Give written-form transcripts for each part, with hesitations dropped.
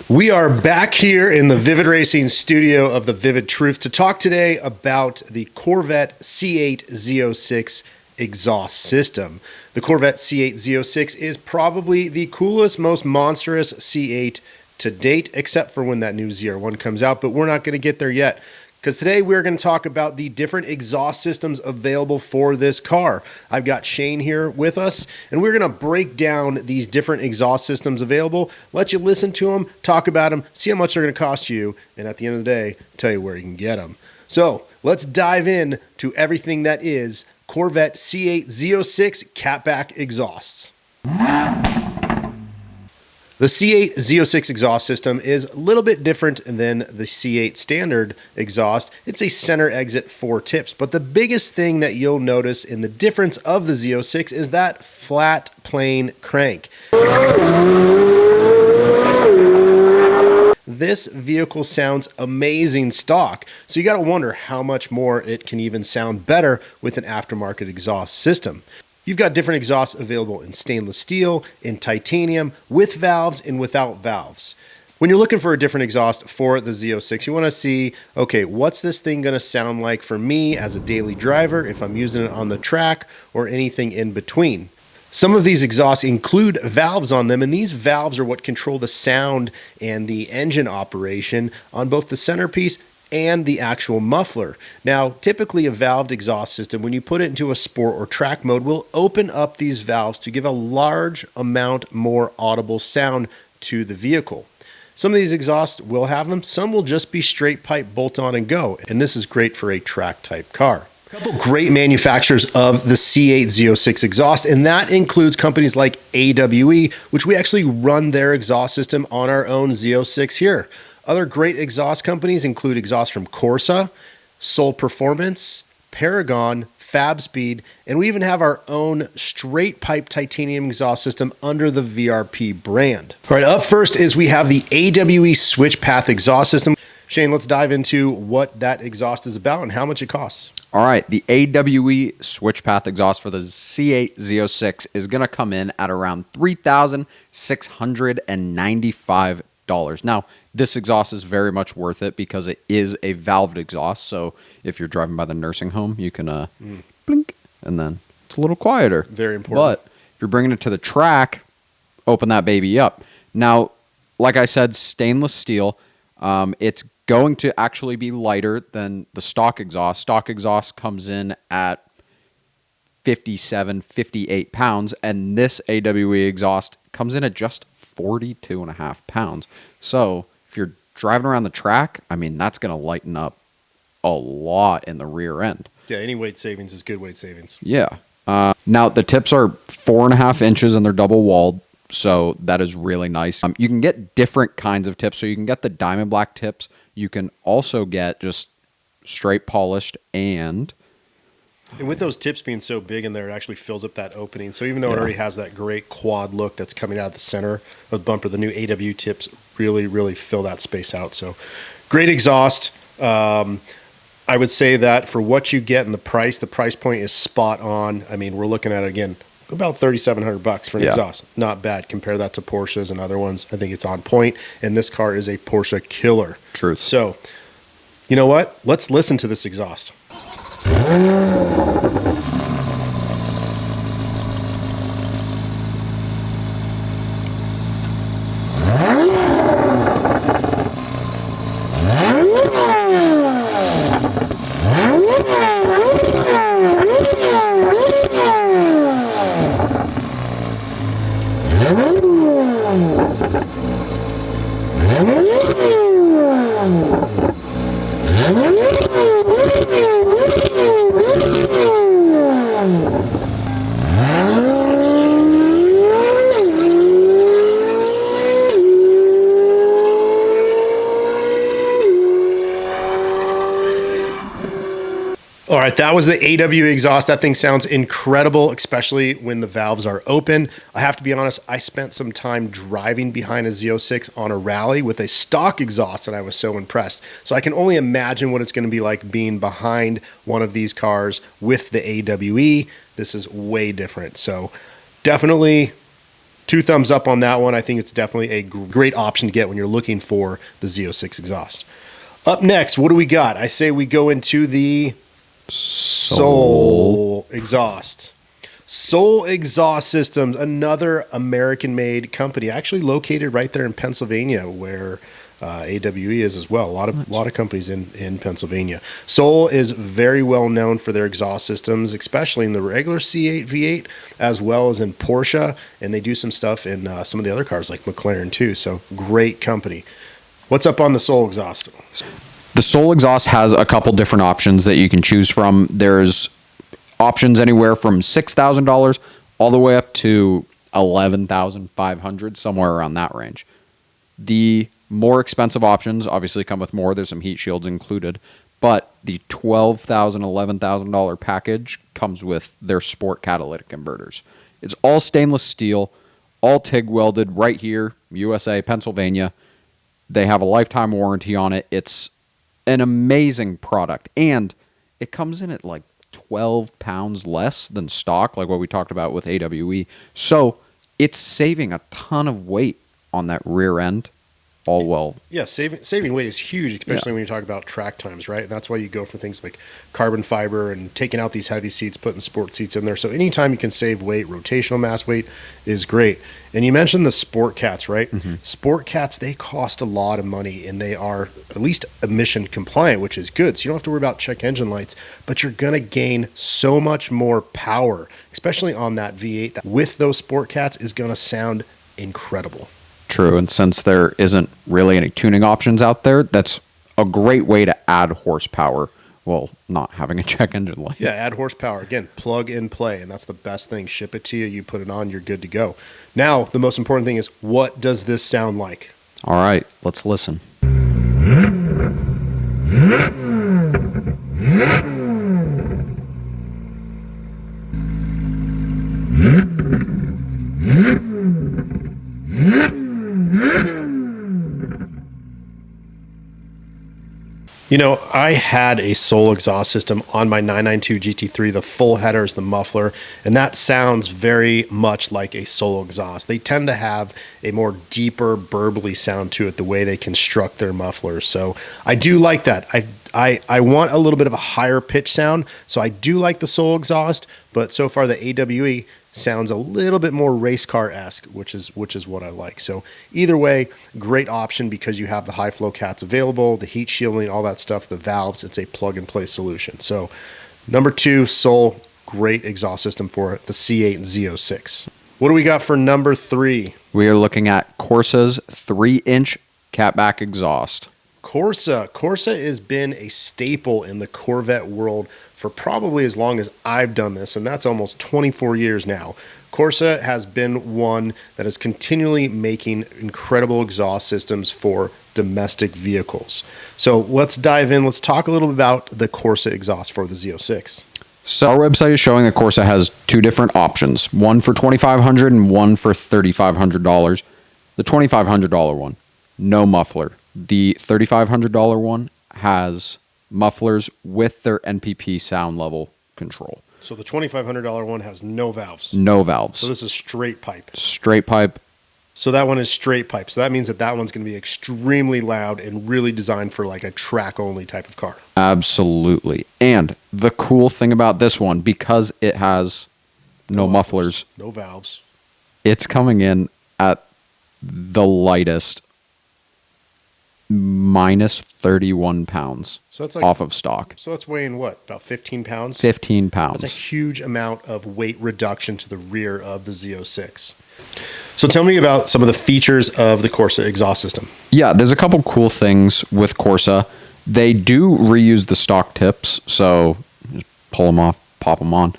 We are back here in the Vivid Racing studio of the Vivid Truth to talk today about the Corvette C8 Z06 exhaust system. The Corvette C8 Z06 is probably the coolest, most monstrous C8 to date, except for when that new ZR1 comes out, but we're not going to get there yet. Because today we're going to talk about the different exhaust systems available for this car. I've got Shane here with us, and we're going to break down these different exhaust systems available, let you listen to them, talk about them, see how much they're going to cost you, and at the end of the day, tell you where you can get them. So let's dive in to everything that is Corvette C8 Z06 catback exhausts. The C8 Z06 exhaust system is a little bit different than the C8 standard exhaust. It's a center exit 4 tips, but the biggest thing that you'll notice in the difference of the Z06 is that flat plane crank. This vehicle sounds amazing stock, so you gotta wonder how much more it can even sound better with an aftermarket exhaust system. You've got different exhausts available in stainless steel, in titanium, with valves and without valves. When you're looking for a different exhaust for the Z06, you want to see, okay, what's this thing going to sound like for me as a daily driver if I'm using it on the track or anything in between. Some of these exhausts include valves on them, and these valves are what control the sound and the engine operation on both the centerpiece and the actual muffler. Now, typically a valved exhaust system, when you put it into a sport or track mode, will open up these valves to give a large amount more audible sound to the vehicle. Some of these exhausts will have them, some will just be straight pipe bolt on and go, and this is great for a track type car. A couple great manufacturers of the C8 Z06 exhaust, and that includes companies like AWE, which we actually run their exhaust system on our own Z06 here. Other great exhaust companies include exhaust from Corsa, Soul Performance, Paragon, Fabspeed, and we even have our own straight pipe titanium exhaust system under the VRP brand. All right, up first is we have the AWE Switch Path exhaust system. Shane, let's dive into what that exhaust is about and how much it costs. All right, the AWE Switch Path exhaust for the C8 Z06 is going to come in at around $3,695. Now, this exhaust is very much worth it because it is a valved exhaust. So if you're driving by the nursing home, you can blink, and then it's a little quieter. Very important. But if you're bringing it to the track, open that baby up. Now, like I said, stainless steel. It's going to actually be lighter than the stock exhaust. Stock exhaust comes in at 57, 58 pounds, and this AWE exhaust comes in at just 42.5 pounds. So if you're driving around the track, I mean, that's going to lighten up a lot in the rear end. Yeah, any weight savings is good weight savings. Yeah. Now, the tips are 4.5 inches and they're double walled, so that is really nice. You can get different kinds of tips. So you can get the diamond black tips. You can also get just straight polished and with those tips being so big in there, it actually fills up that opening. So even though it already has that great quad look that's coming out of the center of the bumper, the new AW tips really fill that space out. So great exhaust. I would say that for what you get and the price point is spot on. I mean, we're looking at, again, about $3,700 for an exhaust. Not bad. Compare that to Porsches and other ones. I think it's on point. And this car is a Porsche killer. Truth. So, you know what? Let's listen to this exhaust. All right, that was the AW exhaust. That thing sounds incredible, especially when the valves are open. I have to be honest, I spent some time driving behind a Z06 on a rally with a stock exhaust, and I was so impressed. So I can only imagine what it's going to be like being behind one of these cars with the AWE. This is way different. So definitely 2 thumbs up on that one. I think it's definitely a great option to get when you're looking for the Z06 exhaust. Up next, what do we got? I say we go into the Soul Exhaust. Soul Exhaust Systems, another American-made company, actually located right there in Pennsylvania, where AWE is as well. A lot of companies in Pennsylvania. Soul is very well known for their exhaust systems, especially in the regular C8 V8, as well as in Porsche, and they do some stuff in some of the other cars like McLaren too. So great company. What's up on the Soul Exhaust? The Soul Exhaust has a couple different options that you can choose from. There's options anywhere from $6,000 all the way up to $11,500, somewhere around that range. The more expensive options obviously come with more. There's some heat shields included, but the $12,000, $11,000 package comes with their sport catalytic converters. It's all stainless steel, all TIG welded right here, USA, Pennsylvania. They have a lifetime warranty on it. It's an amazing product, and it comes in at like 12 pounds less than stock, like what we talked about with AWE. So it's saving a ton of weight on that rear end. All well. Yeah, saving weight is huge, especially when you talk about track times, right? That's why you go for things like carbon fiber and taking out these heavy seats, putting sport seats in there. So anytime you can save weight, rotational mass weight is great. And you mentioned the Sport Cats, right? Mm-hmm. Sport Cats, they cost a lot of money, and they are at least emission compliant, which is good. So you don't have to worry about check engine lights, but you're going to gain so much more power, especially on that V8. That with those Sport Cats is going to sound incredible. True, and since there isn't really any tuning options out there, that's a great way to add horsepower while not having a check engine light. Yeah, add horsepower. Again, plug and play, and that's the best thing. Ship it to you, you put it on, you're good to go. Now, the most important thing is, what does this sound like? All right, let's listen. You know, I had a Soul exhaust system on my 992 GT3, the full headers, the muffler, and that sounds very much like a Soul exhaust. They tend to have a more deeper, burbly sound to it, the way they construct their mufflers. So I do like that. I want a little bit of a higher pitch sound, so I do like the Soul exhaust, but so far the AWE sounds a little bit more race car-esque, which is what I like. So either way, great option because you have the high flow cats available, the heat shielding, all that stuff, the valves. It's a plug and play solution. So number 2, Soul, great exhaust system for it, the C8 Z06. What do we got for number 3? We are looking at Corsa's 3-inch catback exhaust. Corsa has been a staple in the Corvette world for probably as long as I've done this, and that's almost 24 years now. Corsa has been one that is continually making incredible exhaust systems for domestic vehicles. So let's dive in. Let's talk a little bit about the Corsa exhaust for the Z06. So our website is showing that Corsa has 2 different options, one for $2,500 and one for $3,500. The $2,500 one, no muffler. The $3,500 one has mufflers with their NPP sound level control. So the $2,500 one has no valves. No valves. So this is straight pipe. Straight pipe. So that one is straight pipe. So that means that one's going to be extremely loud and really designed for like a track-only type of car. Absolutely. And the cool thing about this one, because it has no mufflers, no valves, it's coming in at the lightest minus 31 pounds so that's like, off of stock. So that's weighing what, about 15 pounds? 15 pounds. That's a huge amount of weight reduction to the rear of the Z06. So tell me about some of the features of the Corsa exhaust system. Yeah, there's a couple cool things with Corsa. They do reuse the stock tips, so just pull them off, pop them on.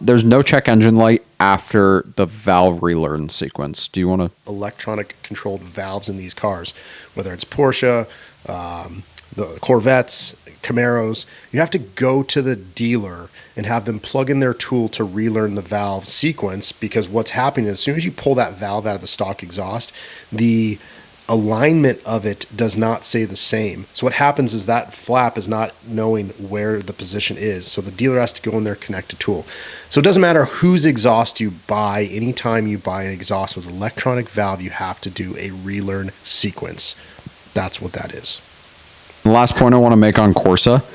There's no check engine light after the valve relearn sequence. Do you want to? Electronic controlled valves in these cars, whether it's Porsche, the Corvettes, Camaros, you have to go to the dealer and have them plug in their tool to relearn the valve sequence, because what's happening is as soon as you pull that valve out of the stock exhaust, the alignment of it does not stay the same. So what happens is that flap is not knowing where the position is. So the dealer has to go in there, connect a tool. So it doesn't matter whose exhaust you buy. Anytime you buy an exhaust with electronic valve, you have to do a relearn sequence. That's what that is. The last point I want to make on Corsa,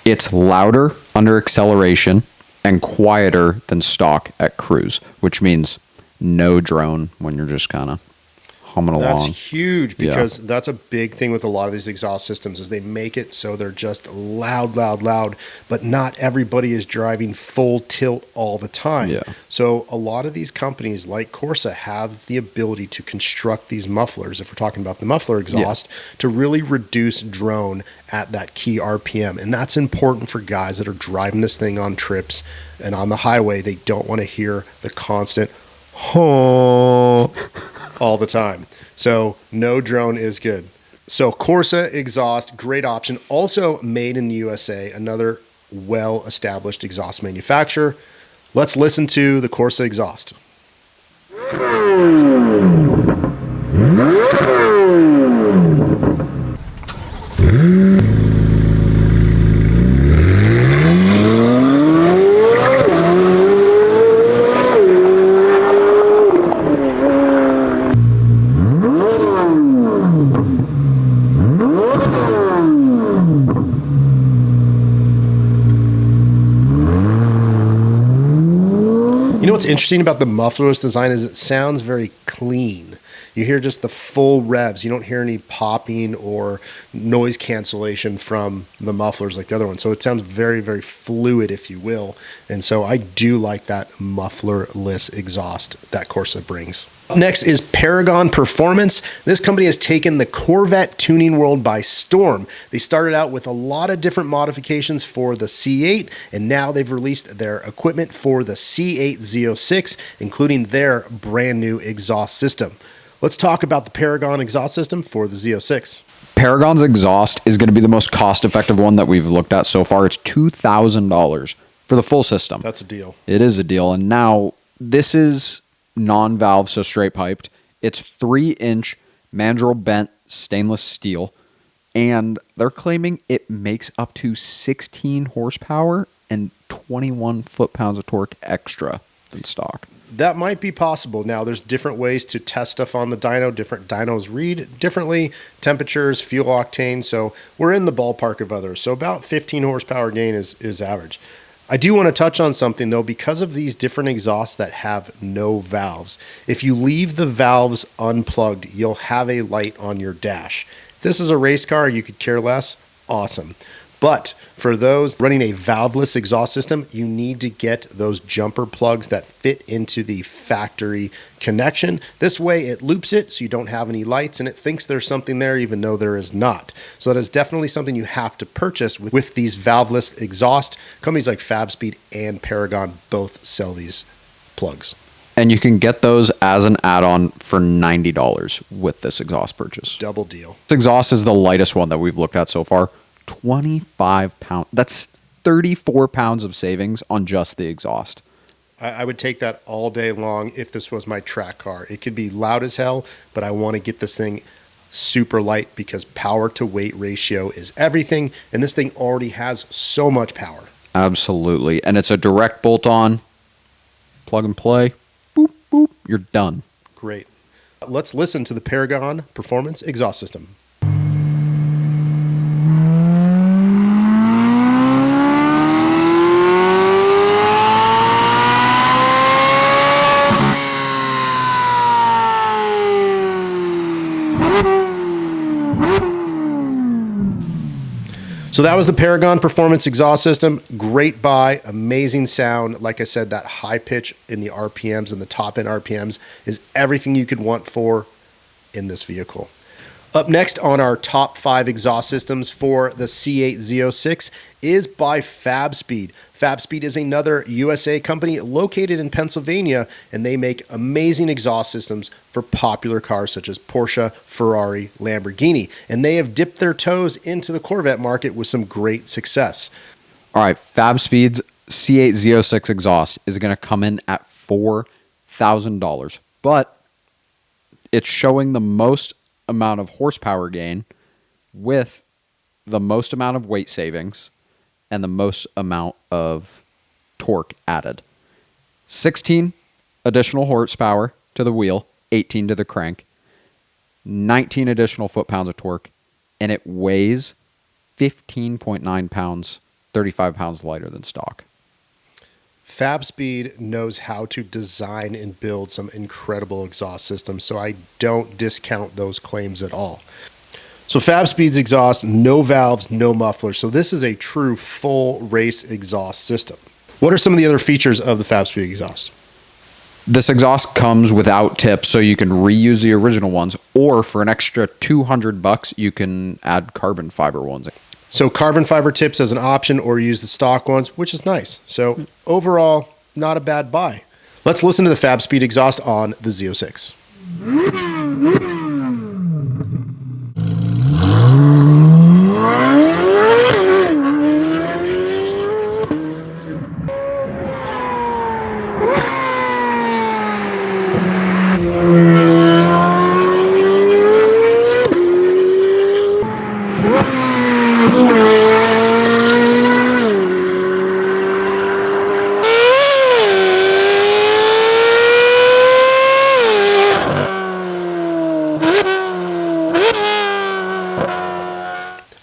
it's louder under acceleration and quieter than stock at cruise, which means no drone when you're just kind of humming along. That's huge, because that's a big thing with a lot of these exhaust systems is they make it so they're just loud, loud, loud, but not everybody is driving full tilt all the time. Yeah. So a lot of these companies like Corsa have the ability to construct these mufflers, if we're talking about the muffler exhaust, to really reduce drone at that key RPM. And that's important for guys that are driving this thing on trips and on the highway. They don't want to hear the constant honk all the time. So no drone is good. So Corsa exhaust, great option. Also made in the USA, another well-established exhaust manufacturer. Let's listen to the Corsa exhaust. You know what's interesting about the mufflerless design is it sounds very clean. You hear just the full revs. You don't hear any popping or noise cancellation from the mufflers like the other one. So it sounds very, very fluid, if you will. And so I do like that mufflerless exhaust that Corsa brings. Next is Paragon Performance. This company has taken the Corvette tuning world by storm. They started out with a lot of different modifications for the C8, and now they've released their equipment for the C8 Z06, including their brand new exhaust system. Let's talk about the Paragon exhaust system for the Z06. Paragon's exhaust is going to be the most cost-effective one that we've looked at so far. It's $2,000 for the full system. That's a deal. It is a deal. And now this is non-valve, so straight piped. It's 3-inch mandrel bent stainless steel, and they're claiming it makes up to 16 horsepower and 21 foot-pounds of torque extra than stock. That might be possible. Now, there's different ways to test stuff on the dyno. Different dynos read differently, temperatures, fuel octane. So we're in the ballpark of others. So about 15 horsepower gain is average. I do want to touch on something, though, because of these different exhausts that have no valves. If you leave the valves unplugged, you'll have a light on your dash. If this is a race car, you could care less. Awesome. But for those running a valveless exhaust system, you need to get those jumper plugs that fit into the factory connection. This way it loops it so you don't have any lights, and it thinks there's something there even though there is not. So that is definitely something you have to purchase with these valveless exhaust. Companies like Fabspeed and Paragon both sell these plugs. And you can get those as an add-on for $90 with this exhaust purchase. Double deal. This exhaust is the lightest one that we've looked at so far. 25 pounds. That's 34 pounds of savings on just the exhaust. I would take that all day long if this was my track car. It could be loud as hell, but I want to get this thing super light because power to weight ratio is everything, and this thing already has so much power. Absolutely. And it's a direct bolt-on, plug and play, boop, boop, you're done. Great. Let's listen to the Paragon Performance Exhaust System. So that was the Paragon Performance Exhaust System. Great buy, amazing sound. Like I said, that high pitch in the RPMs and the top end RPMs is everything you could want for in this vehicle. Up next on our top 5 exhaust systems for the C8 Z06 is by Fabspeed. Fabspeed is another USA company located in Pennsylvania, and they make amazing exhaust systems for popular cars such as Porsche, Ferrari, Lamborghini. And they have dipped their toes into the Corvette market with some great success. All right, Fabspeed's C8 Z06 exhaust is going to come in at $4,000, but it's showing the most amount of horsepower gain with the most amount of weight savings and the most amount of torque added. 16 additional horsepower to the wheel, 18 to the crank, 19 additional foot-pounds of torque, and it weighs 15.9 pounds, 35 pounds lighter than stock. Fabspeed knows how to design and build some incredible exhaust systems, so I don't discount those claims at all. So Fabspeed's exhaust, no valves, no mufflers. So this is a true full race exhaust system. What are some of the other features of the Fabspeed exhaust? This exhaust comes without tips, so you can reuse the original ones, or for an extra $200, you can add carbon fiber ones. So carbon fiber tips as an option, or use the stock ones, which is nice. So overall, not a bad buy. Let's listen to the Fabspeed exhaust on the Z06.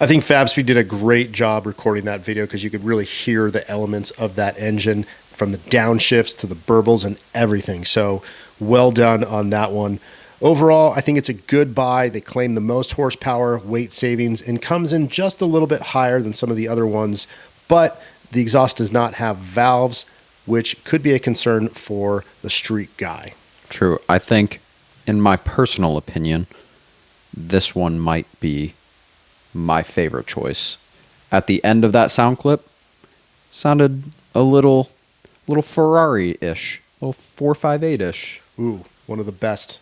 I think Fabspeed did a great job recording that video because you could really hear the elements of that engine from the downshifts to the burbles and everything. So well done on that one. Overall, I think it's a good buy. They claim the most horsepower, weight savings, and comes in just a little bit higher than some of the other ones, but the exhaust does not have valves, which could be a concern for the street guy. True. I think, in my personal opinion, this one might be my favorite choice. At the end of that sound clip, sounded a little Ferrari-ish, a little 458-ish. Ooh, one of the best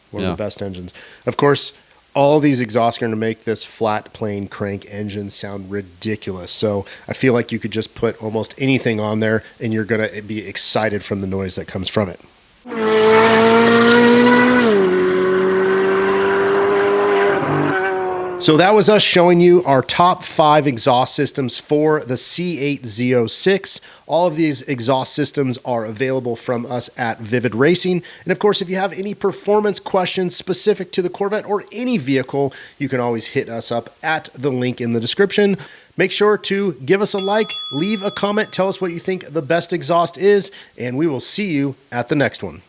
engines. Of course, all these exhausts are going to make this flat plane crank engine sound ridiculous. So I feel like you could just put almost anything on there and you're going to be excited from the noise that comes from it. So that was us showing you our top 5 exhaust systems for the C8 Z06. All of these exhaust systems are available from us at Vivid Racing. And of course, if you have any performance questions specific to the Corvette or any vehicle, you can always hit us up at the link in the description. Make sure to give us a like, leave a comment, tell us what you think the best exhaust is, and we will see you at the next one.